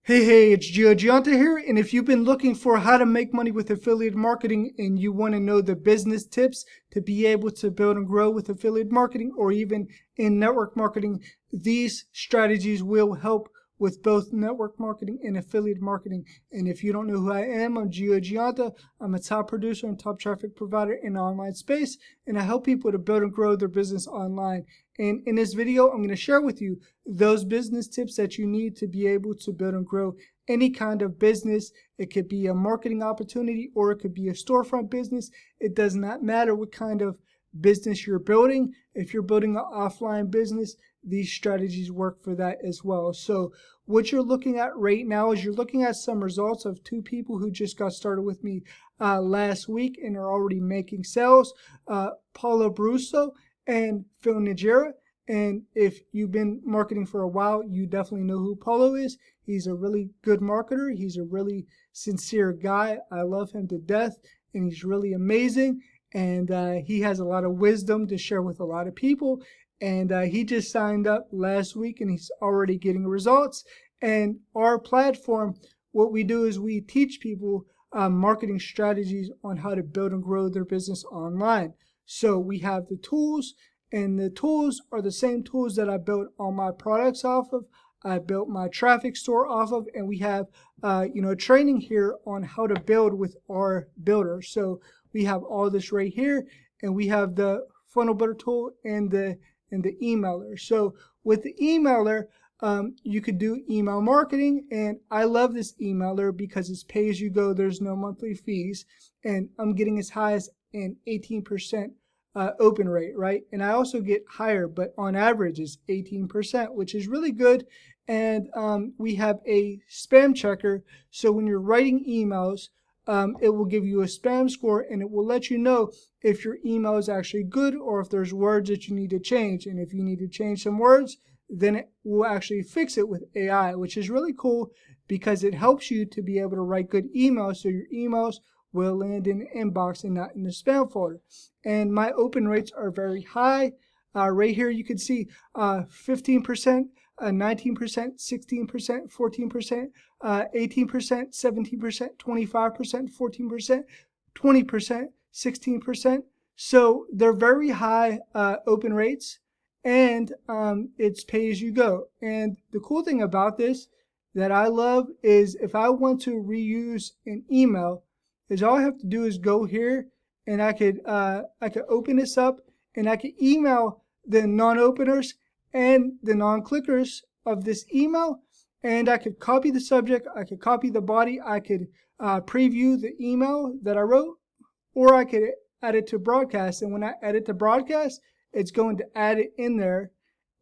Hey, it's Gianta here, and if you've been looking for how to make money with affiliate marketing and you want to know the business tips to be able to build and grow with affiliate marketing or even in network marketing, these strategies will help with both network marketing and affiliate marketing. And if you don't know who I am, I'm Gianta. I'm a top producer and top traffic provider in the online space, and I help people to build and grow their business online. And in this video, I'm going to share with you those business tips that you need to be able to build and grow any kind of business. It could be a marketing opportunity or it could be a storefront business. It does not matter what kind of business you're building. If you're building an offline business, these strategies work for that as well. So what you're looking at right now is you're looking at some results of two people who just got started with me last week and are already making sales, Paulo Brusso and Phil Najera. And if you've been marketing for a while, you definitely know who Paulo is. He's a really good marketer. He's a really sincere guy. I love him to death, and he's really amazing. And he has a lot of wisdom to share with a lot of people. And he just signed up last week, and he's already getting results. And our platform, what we do is we teach people marketing strategies on how to build and grow their business online. So we have the tools, and the tools are the same tools that I built all my products off of. I built my traffic store off of, and we have training here on how to build with our builder. So we have all this right here, and we have the funnel builder tool and the emailer. So with the emailer, you could do email marketing, and I love this emailer because it's pay as you go. There's no monthly fees, and I'm getting as high as an 18% open rate, right? And I also get higher, but on average is 18%, which is really good. And we have a spam checker, so when you're writing emails, it will give you a spam score, and it will let you know if your email is actually good or if there's words that you need to change. And if you need to change some words, then it will actually fix it with AI, which is really cool because it helps you to be able to write good emails, so your emails will land in the inbox and not in the spam folder. And my open rates are very high. Right here you can see 15%, 19%, 16%, 14%, 18%, 17%, 25%, 14%, 20%, 16%. So they're very high open rates, and it's pay as you go. And the cool thing about this that I love is if I want to reuse an email, is all I have to do is go here, and I could open this up, and I could email the non-openers and the non-clickers of this email, and I could copy the subject, I could copy the body, I could preview the email that I wrote, or I could add it to broadcast. And when I add it to broadcast, it's going to add it in there,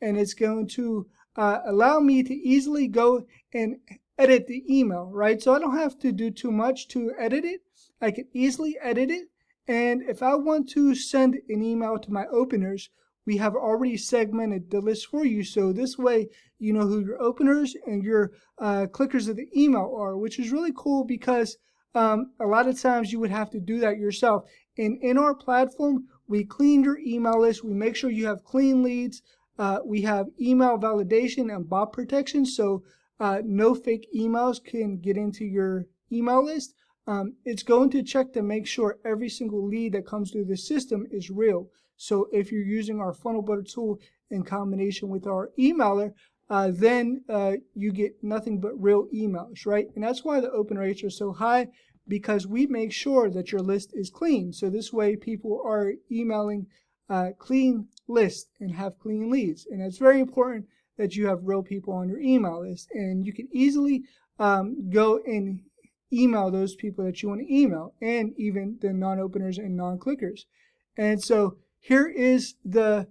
and it's going to allow me to easily go and edit the email, right? So I don't have to do too much to edit it. I can easily edit it. And if I want to send an email to my openers, we have already segmented the list for you. So this way, you know who your openers and your clickers of the email are, which is really cool because a lot of times you would have to do that yourself. And in our platform, we clean your email list. We make sure you have clean leads. We have email validation and bot protection. So no fake emails can get into your email list. It's going to check to make sure every single lead that comes through the system is real. So if you're using our funnel builder tool in combination with our emailer, then you get nothing but real emails, right? And that's why the open rates are so high, because we make sure that your list is clean. So this way people are emailing clean lists and have clean leads. And it's very important that you have real people on your email list. And you can easily go and email those people that you want to email, and even the non-openers and non-clickers. And so here is the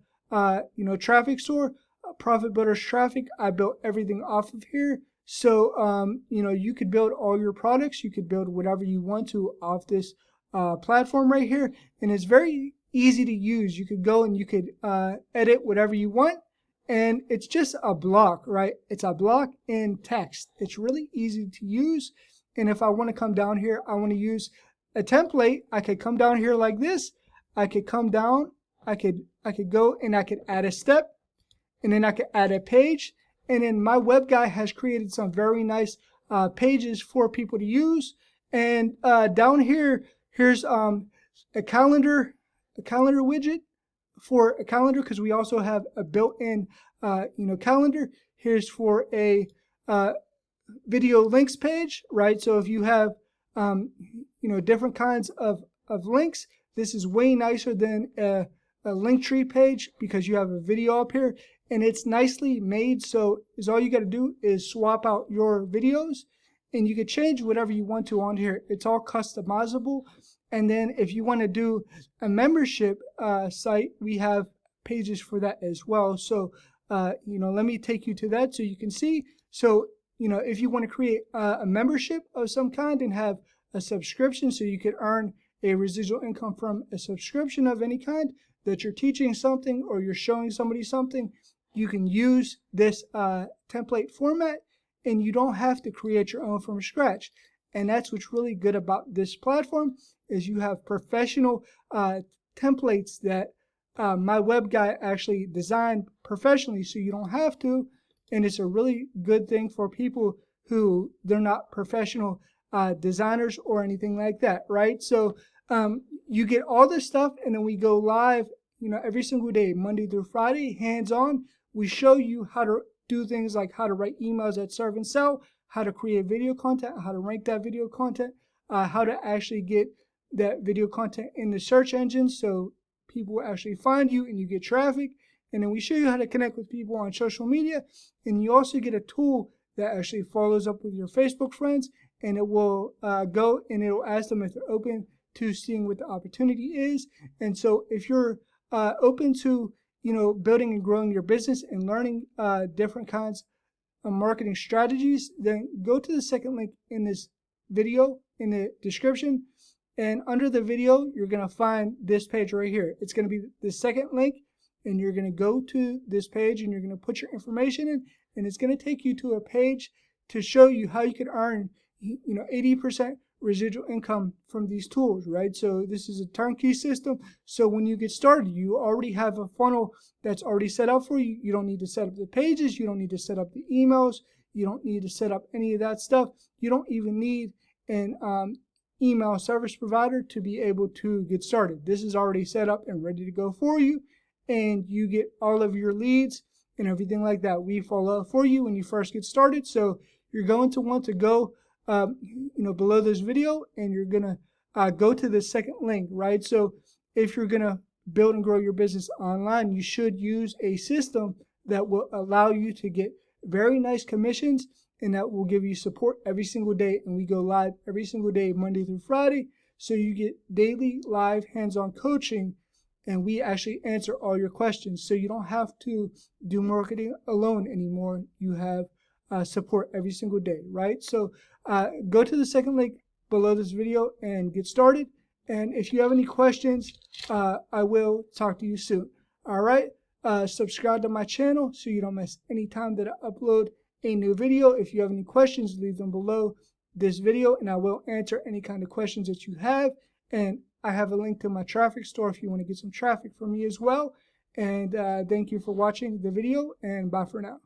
traffic store, Profit Builder's traffic. I built everything off of here. So you could build all your products, you could build whatever you want to off this platform right here, and it's very easy to use. You could go and you could edit whatever you want, and it's just a block, right? It's a block in text. It's really easy to use. And if I want to come down here, I want to use a template, I could come down here like this. I could come down, I could go and I could add a step, and then I could add a page. And then my web guy has created some very nice pages for people to use. And down here, here's a calendar widget for a calendar, because we also have a built-in calendar. Here's for a video links page, right? So if you have different kinds of links, this is way nicer than a Linktree page, because you have a video up here and it's nicely made. So all you got to do is swap out your videos, and you can change whatever you want to on here. It's all customizable. And then if you want to do a membership site, we have pages for that as well. So let me take you to that so you can see. So if you want to create a membership of some kind and have a subscription, so you could earn a residual income from a subscription of any kind, that you're teaching something or you're showing somebody something, you can use this template format, and you don't have to create your own from scratch. And that's what's really good about this platform, is you have professional templates that my web guy actually designed professionally, so you don't have to. And it's a really good thing for people who they're not professional designers or anything like that, right? So you get all this stuff, and then we go live every single day, Monday through Friday, hands-on. We show you how to do things like how to write emails that serve and sell, how to create video content, how to rank that video content, how to actually get that video content in the search engine so people will actually find you and you get traffic. And then we show you how to connect with people on social media. And you also get a tool that actually follows up with your Facebook friends, and it will go and it will ask them if they're open to seeing what the opportunity is. And so if you're open to building and growing your business and learning different kinds of marketing strategies, then go to the second link in this video in the description, and under the video you're going to find this page right here. It's going to be the second link, and you're going to go to this page and you're going to put your information in, and it's going to take you to a page to show you how you can earn 80% residual income from these tools, right? So this is a turnkey system. So when you get started, you already have a funnel that's already set up for you. You don't need to set up the pages. You don't need to set up the emails. You don't need to set up any of that stuff. You don't even need an email service provider to be able to get started. This is already set up and ready to go for you, and you get all of your leads and everything like that. We follow up for you when you first get started. So you're going to want to go below this video, and you're gonna go to the second link, right? So if you're gonna build and grow your business online, you should use a system that will allow you to get very nice commissions, and that will give you support every single day. And we go live every single day, Monday through Friday, so you get daily live hands-on coaching, and we actually answer all your questions. So you don't have to do marketing alone anymore. You have support every single day, right? So go to the second link below this video and get started. And if you have any questions, I will talk to you soon. All right, subscribe to my channel so you don't miss any time that I upload a new video. If you have any questions, leave them below this video, and I will answer any kind of questions that you have. And I have a link to my traffic store if you want to get some traffic from me as well. And thank you for watching the video, and bye for now.